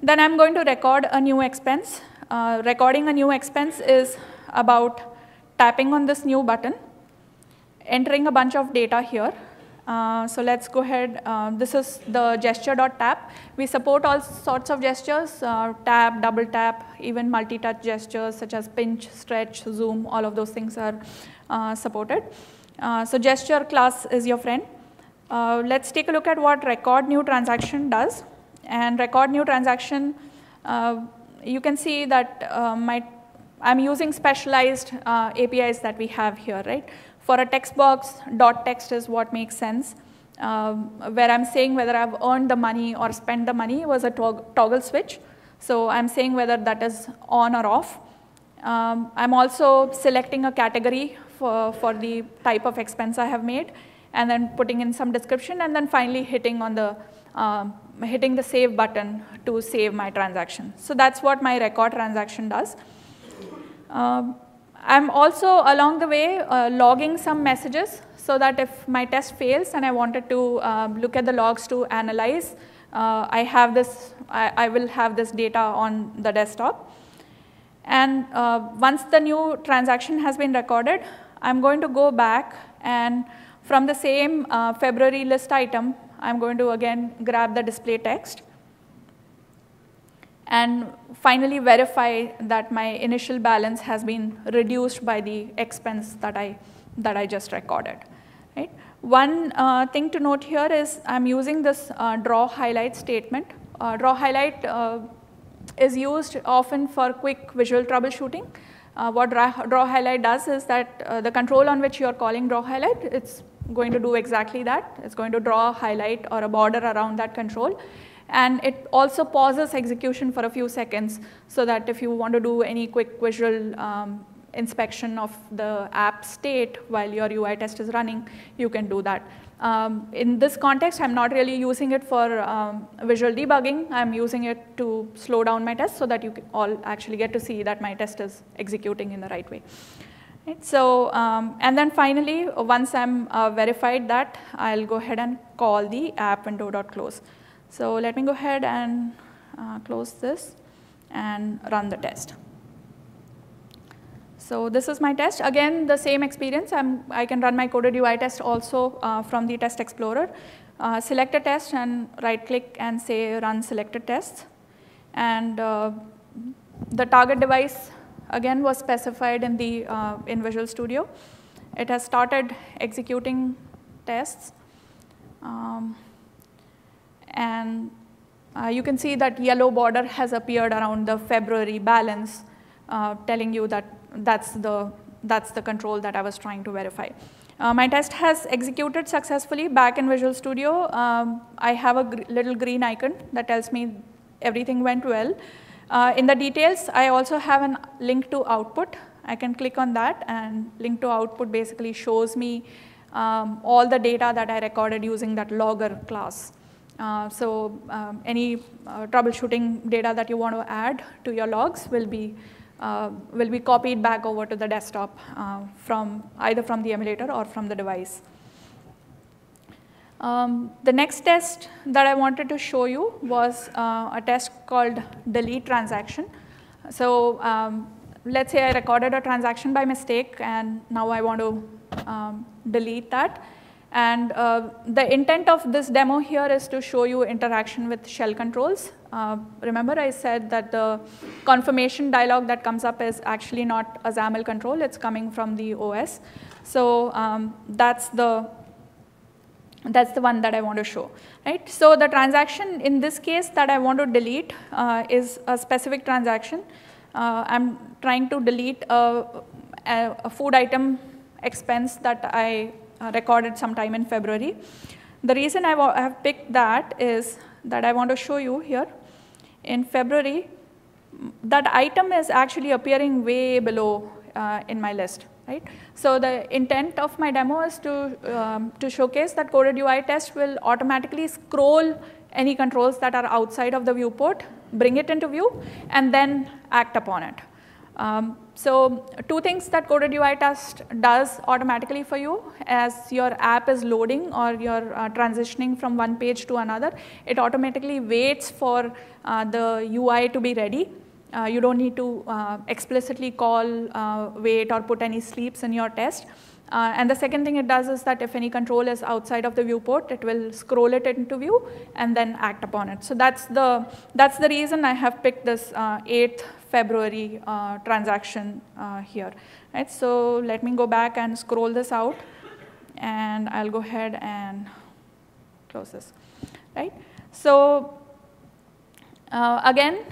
Then I'm going to record a new expense. Recording a new expense is about tapping on this new button, entering a bunch of data here. So let's go ahead. This is the gesture.tap. We support all sorts of gestures, tap, double tap, even multi-touch gestures such as pinch, stretch, zoom, all of those things are supported. So gesture class is your friend. Let's take a look at what record new transaction does. And record new transaction you can see that I'm using specialized APIs that we have here, right? For a text box, .text is what makes sense. Where I'm saying whether I've earned the money or spent the money was a toggle switch. So I'm saying whether that is on or off. I'm also selecting a category for the type of expense I have made, and then putting in some description, and then finally hitting on the hitting the save button to save my transaction. So that's what my record transaction does. I'm also along the way logging some messages, so that if my test fails and I wanted to look at the logs to analyze, I will have this data on the desktop. And once the new transaction has been recorded, I'm going to go back, and from the same February list item, I'm going to again grab the display text and finally verify that my initial balance has been reduced by the expense that I just recorded. Right? One thing to note here is I'm using this draw highlight statement. Draw highlight is used often for quick visual troubleshooting. What draw highlight does is that the control on which you are calling draw highlight, it's going to do exactly that. It's going to draw a highlight or a border around that control. And it also pauses execution for a few seconds, so that if you want to do any quick visual inspection of the app state while your UI test is running, you can do that. In this context, I'm not really using it for visual debugging. I'm using it to slow down my test so that you all actually get to see that my test is executing in the right way. Right? So, and then finally, once I'm verified that, I'll go ahead and call the app window.close. So let me go ahead and close this and run the test. So this is my test. Again, the same experience. I can run my coded UI test also from the test explorer. Select a test and right click and say run selected tests. And the target device again was specified in the in Visual Studio. It has started executing tests. And you can see that yellow border has appeared around the February balance, telling you that that's the control that I was trying to verify. My test has executed successfully back in Visual Studio. I have a little green icon that tells me everything went well. In the details, I also have a link to output. I can click on that, and link to output basically shows me all the data that I recorded using that logger class. Any troubleshooting data that you want to add to your logs will be copied back over to the desktop either from the emulator or from the device. The next test that I wanted to show you was a test called delete transaction. So let's say I recorded a transaction by mistake, and now I want to delete that. And the intent of this demo here is to show you interaction with shell controls. Remember I said that the confirmation dialog that comes up is actually not a XAML control, it's coming from the OS. So that's the one that I want to show. Right? So the transaction in this case that I want to delete is a specific transaction. I'm trying to delete a food item expense that I recorded sometime in February. The reason I have picked that is that I want to show you here. In February, that item is actually appearing way below in my list. Right? So the intent of my demo is to showcase that coded UI test will automatically scroll any controls that are outside of the viewport, bring it into view, and then act upon it. So two things that coded UI test does automatically for you as your app is loading or you're transitioning from one page to another, it automatically waits for the UI to be ready. You don't need to explicitly call wait or put any sleeps in your test. And the second thing it does is that if any control is outside of the viewport, it will scroll it into view and then act upon it. So that's the reason I have picked this 8th February transaction here. Right? So let me go back and scroll this out, and I'll go ahead and close this. Right? So again,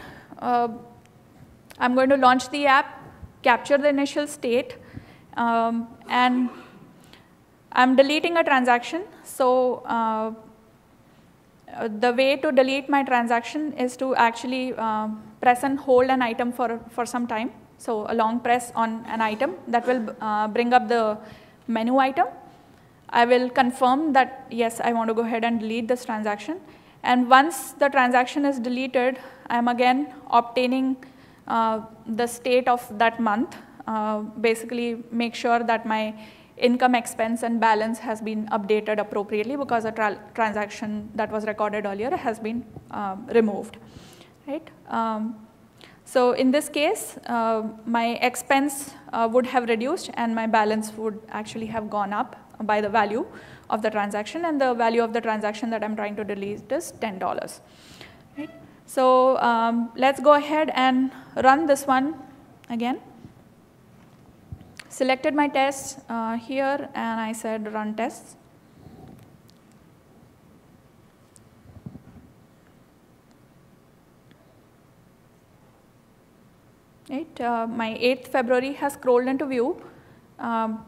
I'm going to launch the app, capture the initial state, and I'm deleting a transaction. So the way to delete my transaction is to actually press and hold an item for some time. So a long press on an item that will bring up the menu item. I will confirm that, yes, I want to go ahead and delete this transaction. And once the transaction is deleted, I'm again obtaining the state of that month. Basically, make sure that my income, expense, and balance has been updated appropriately because a transaction that was recorded earlier has been removed. Right? So in this case, my expense would have reduced and my balance would actually have gone up by the value of the transaction, and the value of the transaction that I'm trying to delete is $10. Right? So let's go ahead and run this one again. Selected my tests here, and I said run tests. Right, my 8th February has scrolled into view.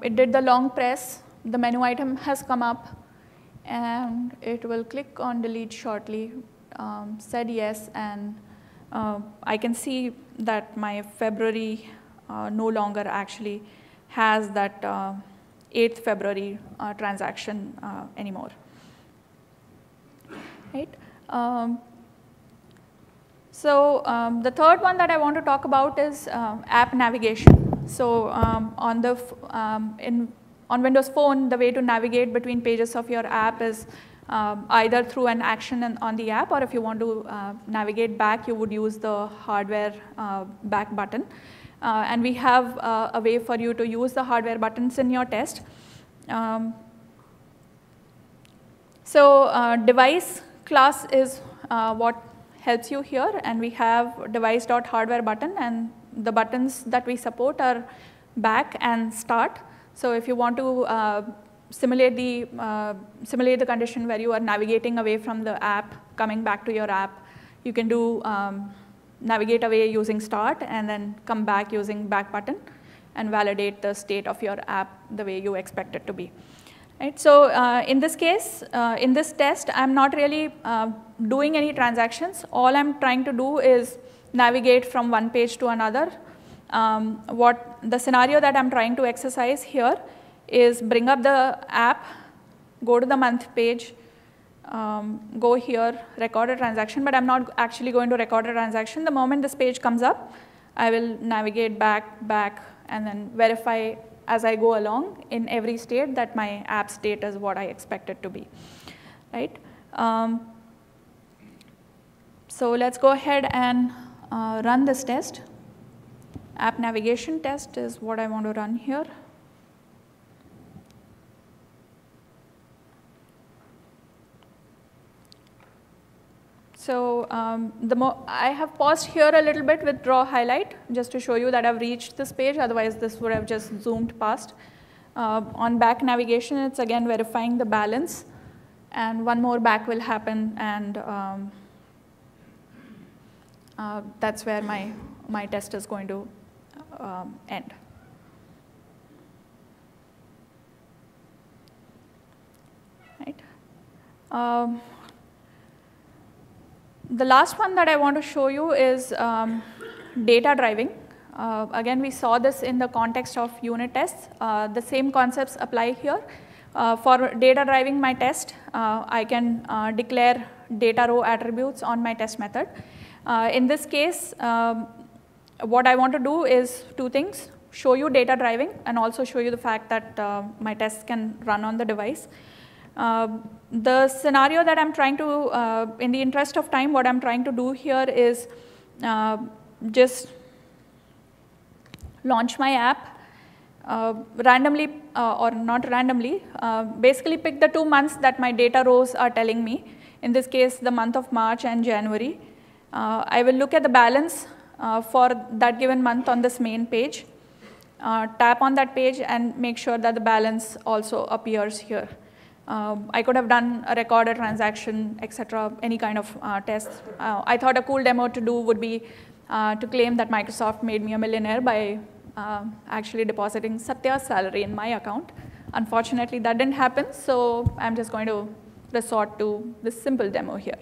It did the long press. The menu item has come up, and it will click on delete shortly. Said yes, and I can see that my February no longer actually has that 8th February transaction anymore. Right? So the third one that I want to talk about is app navigation. So on Windows Phone, the way to navigate between pages of your app is either through an action on the app, or if you want to navigate back, you would use the hardware back button. And we have a way for you to use the hardware buttons in your test. So device class is what helps you here, and we have device.hardware button, and the buttons that we support are back and start. So if you want to simulate the condition where you are navigating away from the app, coming back to your app, you can do navigate away using start and then come back using back button and validate the state of your app the way you expect it to be. Right? So in this case, in this test, I'm not really doing any transactions. All I'm trying to do is navigate from one page to another. What the scenario that I'm trying to exercise here is bring up the app, go to the month page, go here, record a transaction, but I'm not actually going to record a transaction. The moment this page comes up, I will navigate back, and then verify as I go along in every state that my app state is what I expect it to be. Right? So let's go ahead and run this test. App navigation test is what I want to run here. So I have paused here a little bit with draw highlight just to show you that I've reached this page, otherwise this would have just zoomed past. On back navigation, it's again verifying the balance, and one more back will happen, and that's where my test is going to end. Right? The last one that I want to show you is data driving. Again, we saw this in the context of unit tests. The same concepts apply here. For data driving my test, I can declare data row attributes on my test method. In this case, what I want to do is two things: show you data driving and also show you the fact that my tests can run on the device. The scenario that I'm trying to, in the interest of time, what I'm trying to do here is just launch my app randomly, or not randomly, basically pick the 2 months that my data rows are telling me. In this case, the month of March and January. I will look at the balance for that given month on this main page, tap on that page and make sure that the balance also appears here. I could have done a record a transaction, etc., any kind of tests. I thought a cool demo to do would be to claim that Microsoft made me a millionaire by actually depositing Satya's salary in my account. Unfortunately, that didn't happen, so I'm just going to resort to this simple demo here,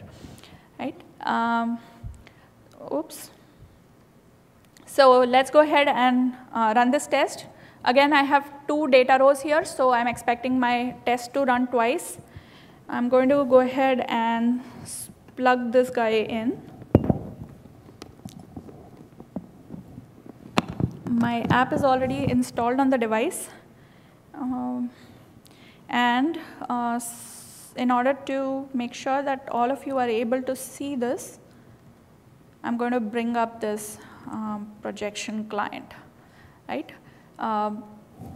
right? Oops. So let's go ahead and run this test. Again, I have 2 data rows here, so I'm expecting my test to run twice. I'm going to go ahead and plug this guy in. My app is already installed on the device. And in order to make sure that all of you are able to see this, I'm going to bring up this projection client, right?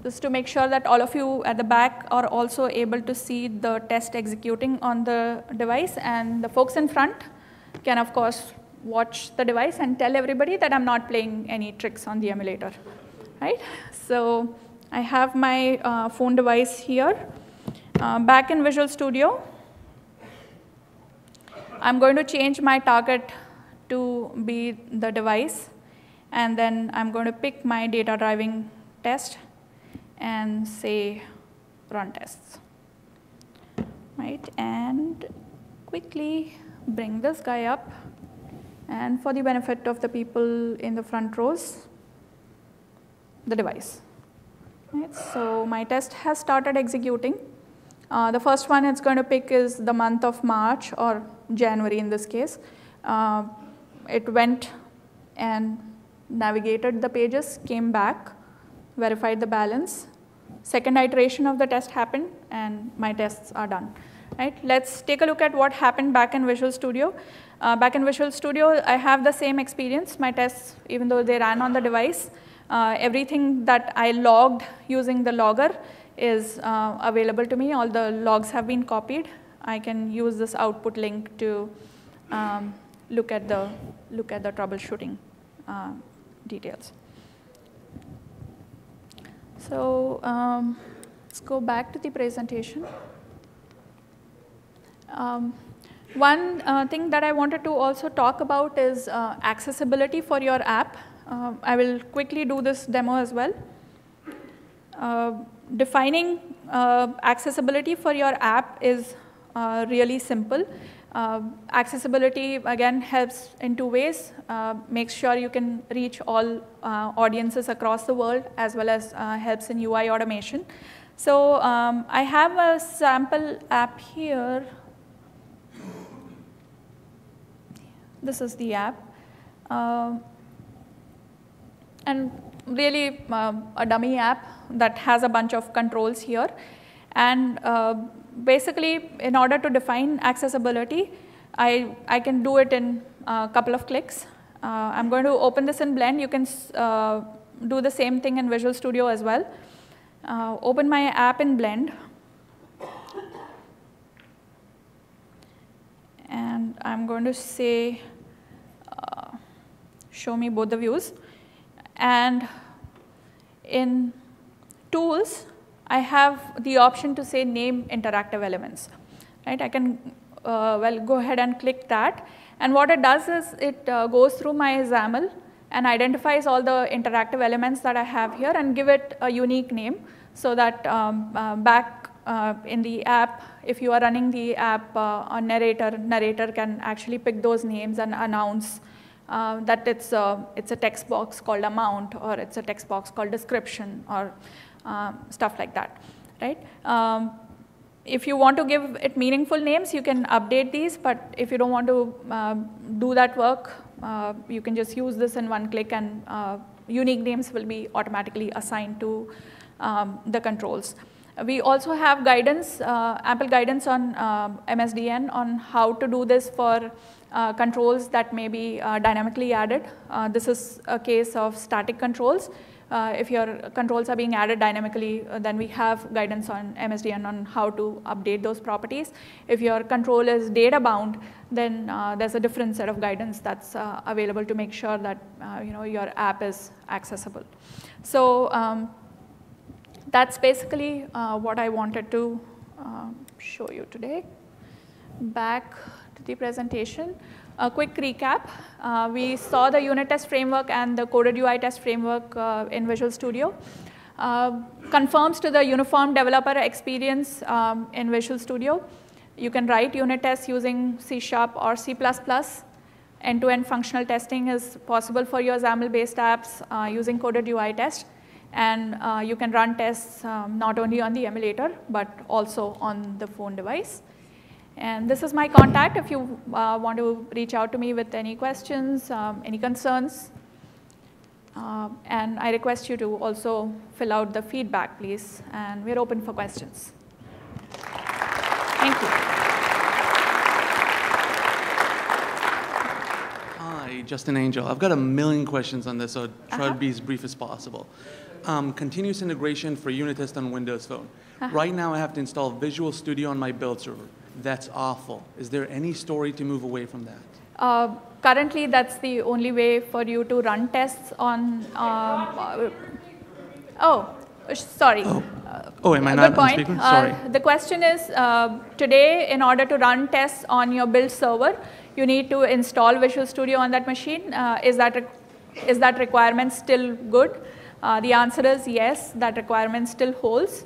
Just to make sure that all of you at the back are also able to see the test executing on the device, and the folks in front can, of course, watch the device and tell everybody that I'm not playing any tricks on the emulator, right? So I have my phone device here. Back in Visual Studio, I'm going to change my target to be the device, and then I'm going to pick my data driving test and say run tests, right? And quickly bring this guy up. And for the benefit of the people in the front rows, the device. Right? So my test has started executing. The first one it's going to pick is the month of March, or January in this case. It went and navigated the pages, came back, verified the balance. Second iteration of the test happened, and my tests are done. Right? Let's take a look at what happened back in Visual Studio. Back in Visual Studio, I have the same experience. My tests, even though they ran on the device, everything that I logged using the logger is available to me. All the logs have been copied. I can use this output link to look at the troubleshooting details. So let's go back to the presentation. One thing that I wanted to also talk about is accessibility for your app. I will quickly do this demo as well. Defining accessibility for your app is really simple. Accessibility, again, helps in 2 ways. Makes sure you can reach all audiences across the world, as well as helps in UI automation. So I have a sample app here. This is the app. And really a dummy app that has a bunch of controls here. And basically, in order to define accessibility, I can do it in a couple of clicks. I'm going to open this in Blend. You can do the same thing in Visual Studio as well. Open my app in Blend. And I'm going to say, show me both the views. And in Tools, I have the option to say name interactive elements. Right? I can go ahead and click that. And what it does is it goes through my XAML and identifies all the interactive elements that I have here and give it a unique name, so that back in the app, if you are running the app on narrator can actually pick those names and announce that it's a text box called amount, or it's a text box called description, or stuff like that, right? If you want to give it meaningful names, you can update these, but if you don't want to do that work, you can just use this in one click, and unique names will be automatically assigned to the controls. We also have guidance, ample guidance on MSDN on how to do this for controls that may be dynamically added. This is a case of static controls. If your controls are being added dynamically, then we have guidance on MSDN on how to update those properties. If your control is data bound, then there's a different set of guidance that's available to make sure that your app is accessible. So that's basically what I wanted to show you today. Back to the presentation. A quick recap. We saw the unit test framework and the coded UI test framework in Visual Studio. Conforms to the uniform developer experience in Visual Studio. You can write unit tests using C# or C++. End-to-end functional testing is possible for your XAML-based apps using coded UI test. And you can run tests not only on the emulator, but also on the phone device. And this is my contact if you want to reach out to me with any questions, any concerns. And I request you to also fill out the feedback, please. And we're open for questions. Thank you. Hi, Justin Angel. I've got a million questions on this, so I'll try to be as brief as possible. Continuous integration for unit test on Windows Phone. Right now, I have to install Visual Studio on my build server. That's awful. Is there any story to move away from that? Currently, that's the only way for you to run tests on. Sorry. Am I not on speaker? Sorry. The question is, today, in order to run tests on your build server, you need to install Visual Studio on that machine. Is that requirement still good? The answer is yes, that requirement still holds.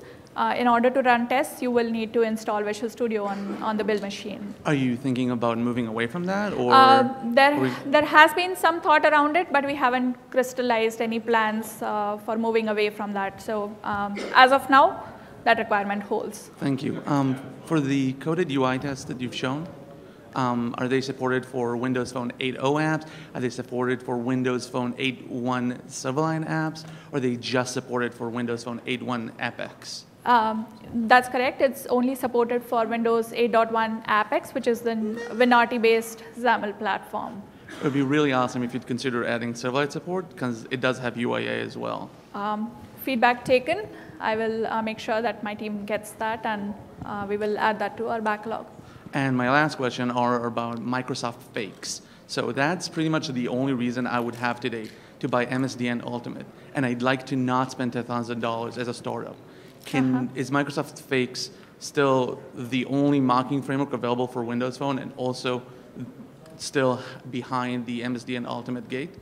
In order to run tests, you will need to install Visual Studio on the build machine. Are you thinking about moving away from that? Or there has been some thought around it, but we haven't crystallized any plans for moving away from that. So as of now, that requirement holds. Thank you. For the coded UI tests that you've shown, are they supported for Windows Phone 8.0 apps? Are they supported for Windows Phone 8.1 Silverline apps? Or are they just supported for Windows Phone 8.1 AppX? That's correct. It's only supported for Windows 8.1 AppX, which is the WinRT-based XAML platform. It would be really awesome if you'd consider adding Silverlight support, because it does have UIA as well. Feedback taken. I will make sure that my team gets that, and we will add that to our backlog. And my last question are about Microsoft fakes. So that's pretty much the only reason I would have today to buy MSDN Ultimate. And I'd like to not spend $10,000 as a startup. Is Microsoft fakes still the only mocking framework available for Windows Phone and also still behind the MSDN Ultimate gate?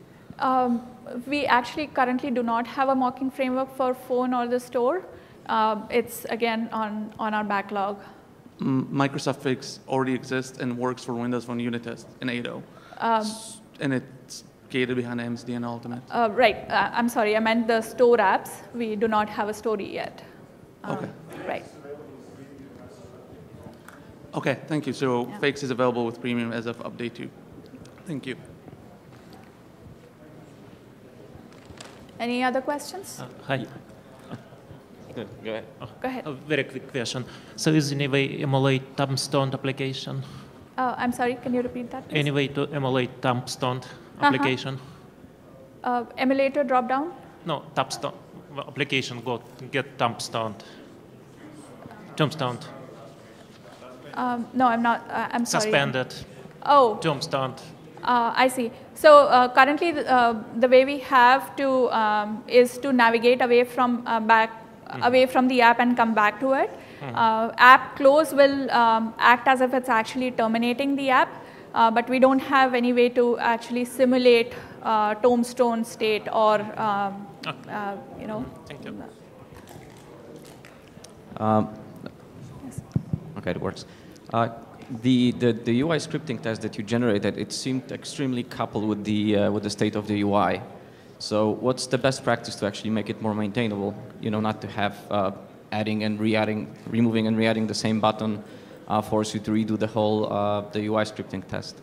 We actually currently do not have a mocking framework for phone or the store. It's, again, on our backlog. Microsoft fakes already exists and works for Windows Phone unit test in 8.0. And it's gated behind MSDN Ultimate. Right. I'm sorry. I meant the store apps. We do not have a story yet. Okay. Right. Okay, thank you. So fakes is available with premium as of update 2. Thank you. Any other questions? Hi. Go ahead. Go ahead. A very quick question. So is there any way emulate Thumbstone application? I'm sorry, can you repeat that, please? Any way to emulate Thumbstone application? Emulator drop-down? No, Thumbstone application get Thumbstoned. Tombstoned. No, I'm not. I'm sorry. Suspended. Oh. Tombstoned. I see. So currently, the way we have to is to navigate away from away from the app and come back to it. App close will act as if it's actually terminating the app, but we don't have any way to actually simulate tombstone state or you know. Thank you. Yes. Okay, it works. The UI scripting test that you generated, it seemed extremely coupled with the state of the UI. So what's the best practice to actually make it more maintainable? You know, not to have adding and removing and re-adding the same button force you to redo the whole the UI scripting test.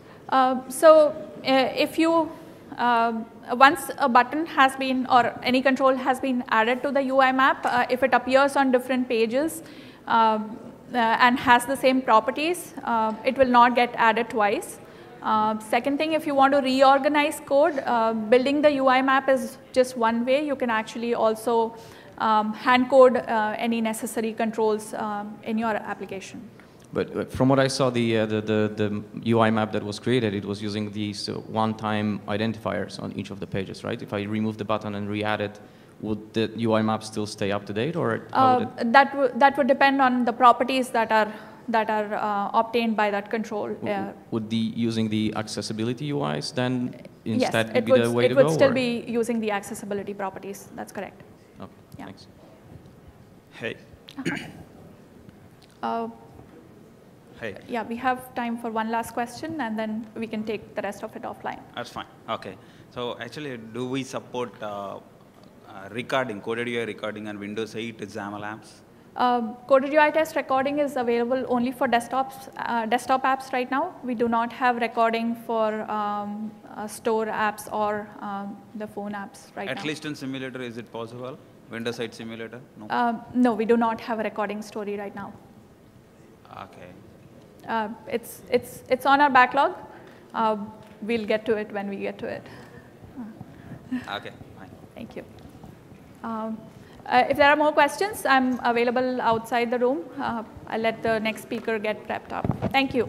So if you once a button has been or any control has been added to the UI map, if it appears on different pages and has the same properties, it will not get added twice. Second thing, if you want to reorganize code, building the UI map is just one way. You can actually also hand code any necessary controls in your application. But from what I saw, the UI map that was created, it was using these one-time identifiers on each of the pages, right? If I remove the button and re-add it, would the UI map still stay up to date, or that would depend on the properties that that are obtained by that control. Would using the accessibility UIs then instead yes, be the way to go? It would still be using the accessibility properties. That's correct. Okay, Yeah. thanks. Hey. Hey. Yeah, we have time for one last question, and then we can take the rest of it offline. That's fine. Okay. So actually, do we support recording, coded UI recording on Windows 8 XAML apps? Coded UI test recording is available only for desktop apps right now. We do not have recording for store apps or the phone apps right now. At least in simulator, is it possible? Windows 8 simulator? No. No, we do not have a recording story right now. Okay. It's on our backlog. We'll get to it when we get to it. Okay, fine. Thank you. If there are more questions, I'm available outside the room. I'll let the next speaker get prepped up. Thank you.